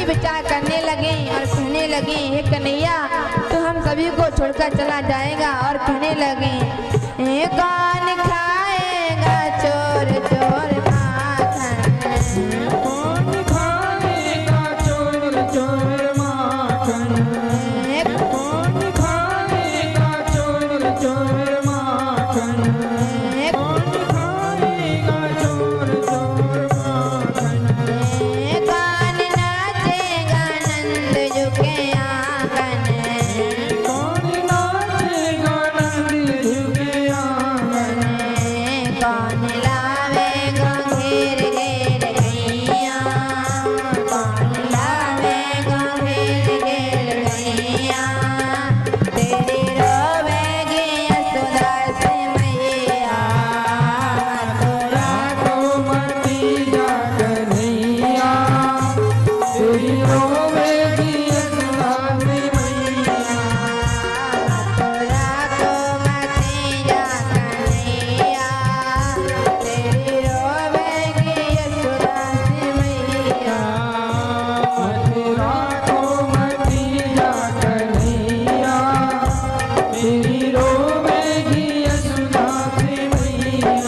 ही विचार करने लगे और कहने लगे, हे कन्हैया तो हम सभी को छोड़कर चला जाएगा। और कहने लगे, हे कौन खाएगा चोर चोर माखन, कौन खाएगा चोर चोर माखन, कौन खाएगा चोर चोर माखन, कौन खाएगा चोर चोर माखन, कौन नाचेगा नंद जी के आंगन, कौन नाचेगा नंद जी के आंगन, कौन लावेगा घेर घेर गैया, कौन लावेगा घेर घेर गैया, तेरी रोवेगी यशोदा से मैया, मथुरा राखो मती जा कन्हैया, तेरी रोवेगी यशोदा से मैया, मथुरा को मती जा कन्हैया, तेरी रोवेगी यशोदा से मैया। मथुरा को मती जा कन्हैया, तेरी रोवेगी यशोदा से मैया।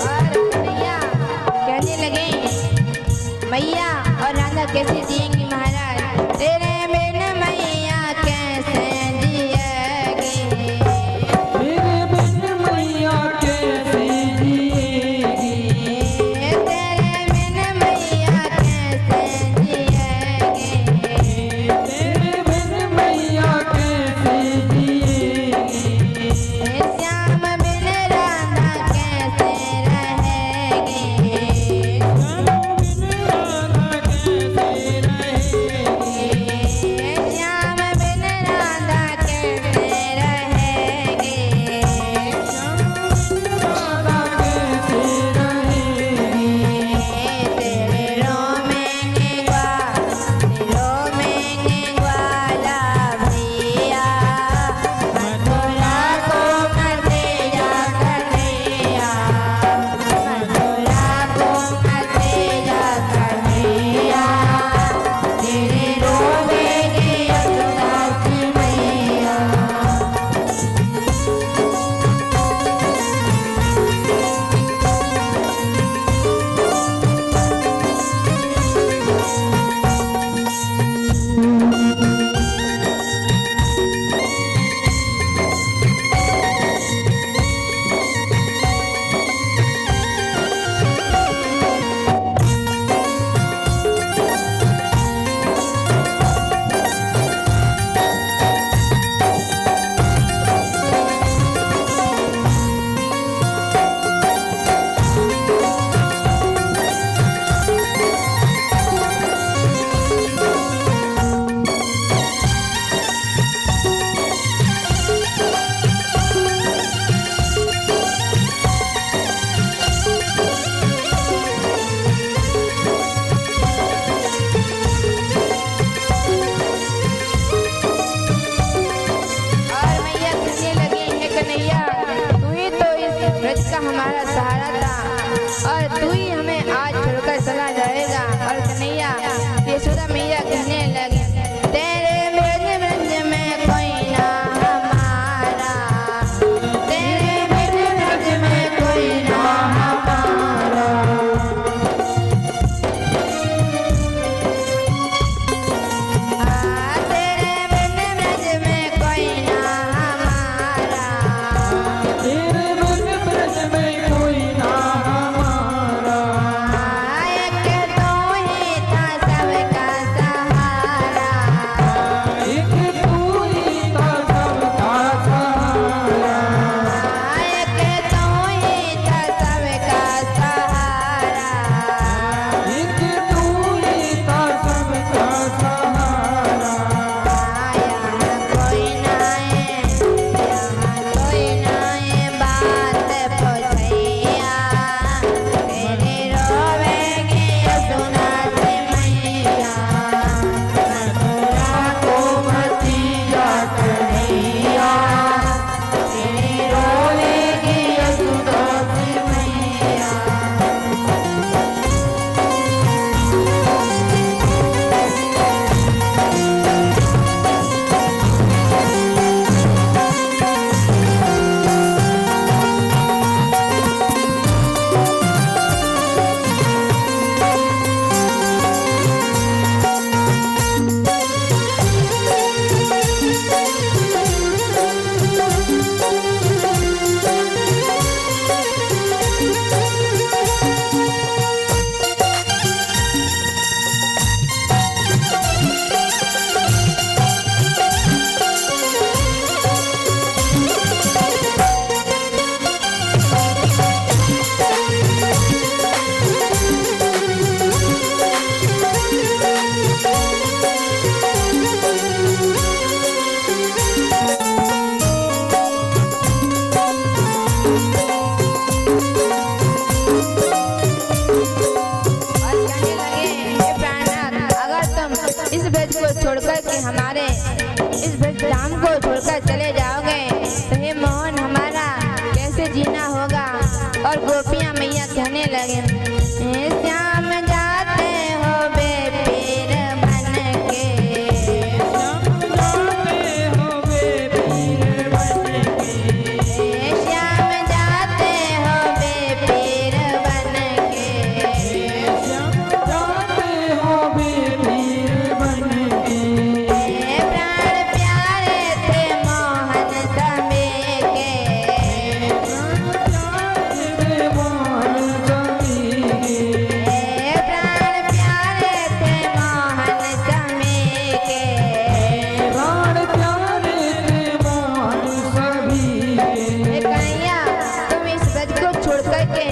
और कन्हैया कहने लगे, मैया और राधा कैसे जिएंगी महाराज, तेरे बिन मैया कैसे जिएगी, तेरे बिन मैया कैसे जिएगी, तेरे बिन मैया कैसे जिएगी, तेरे बिन मैया कैसे जिएगी, श्याम बिन राधा कैसे रहेगी, श्याम बिन राधा कैसे यशोदा मैया कहने लगी, तेरे ब्रज ब्रज में कोई ना हमारा। के हमारे इस भ्रष्ट धाम को छोड़कर चले जाओगे तो हे मोहन हमारा कैसे जीना होगा। और गोपियां मैया कहने लगे, हे श्याम जाते हो बेपीर बन के, हे श्याम जाते हो बेपीर बन के, हे प्राण प्यारे थे मोहन समे के, हे प्राण प्यारे थे मोहन समे के, हे कन्हैया तुम इस ब्रज को छोड़ करके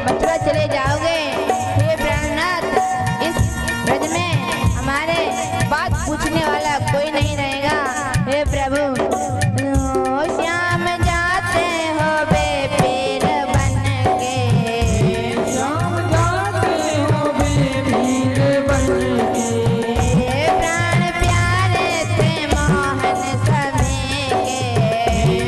मथुरा चले जाओगे। हे प्राणनाथ इस ब्रज में हमारे बात पूछने वाला कोई नहीं रहेगा। हे प्रभु ओ श्याम जाते हो बेपीर बन के, हे प्राण प्यारे थे मोहन समे के, हे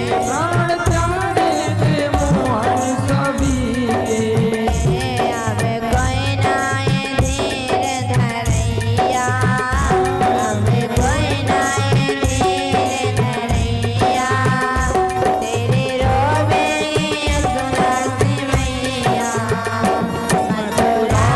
अब कोई नाय धीर धरैया, अब कोई नाय धीर धरैया, तेरे रोवेगी यशोदा सी मैया, मथुरा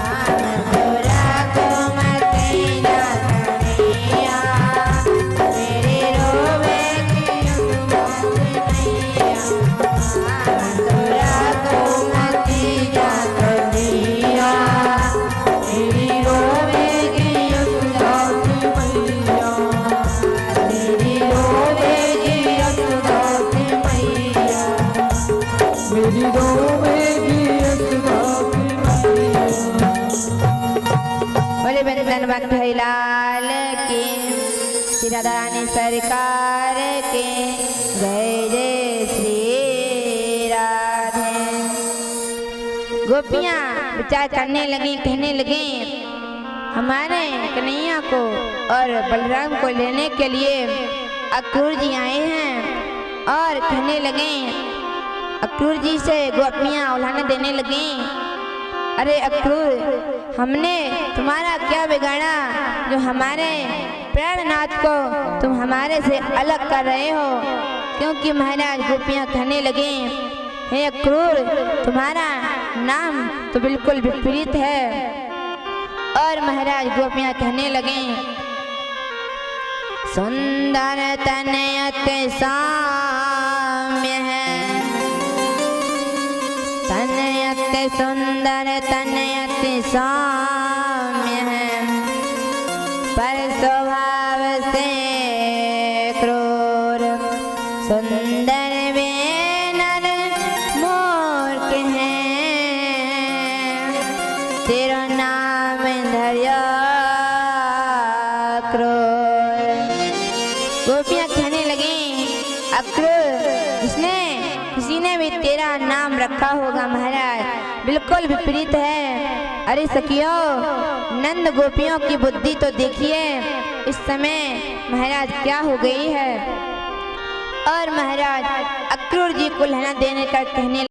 मथुरा को मती जा कन्हैया, तेरे रोवेगी यशोदा सी मैया, मथुरा को मती जा कन्हैया, तेरी रोवेगी यशोदा सी मैया, तेरी रोवेगी यशोदा सी मैया। बोले वृंदावन भक्त लाल की, श्री राधा रानी सरकार के जय जय श्री राधे। गोपियां विचार करने लगी, कहने लगी हमारे कन्हैया को और बलराम को लेने के लिए अक्रूर जी आए हैं। और कहने लगे अक्रूर जी से गोपियां उल्हाने देने लगी, अरे अक्रूर हमने तुम्हारा क्या बिगाड़ा जो हमारे प्राणनाथ को तुम हमारे से अलग कर रहे हो। क्योंकि महाराज गोपियां कहने लगे, हे अक्रूर तुम्हारा नाम तो बिल्कुल विपरीत है। और महाराज गोपियां कहने लगे, सुंदर तनयत साम्य है, तनयत सुंदर तनयत साम्य है, पर स्वभाव से क्रूर, सुंदर वे नर मूर्ख हैं, तेरा नाम धर्या क्रूर। गोपियां कहने लगी, अक्रूर जिसने किसी ने भी तेरा नाम रखा होगा महाराज बिल्कुल विपरीत है। अरे सखियो नंद गोपियों की बुद्धि तो देखिए इस समय महाराज क्या हो गई है। और महाराज अक्रूर जी को लहना देने का कहने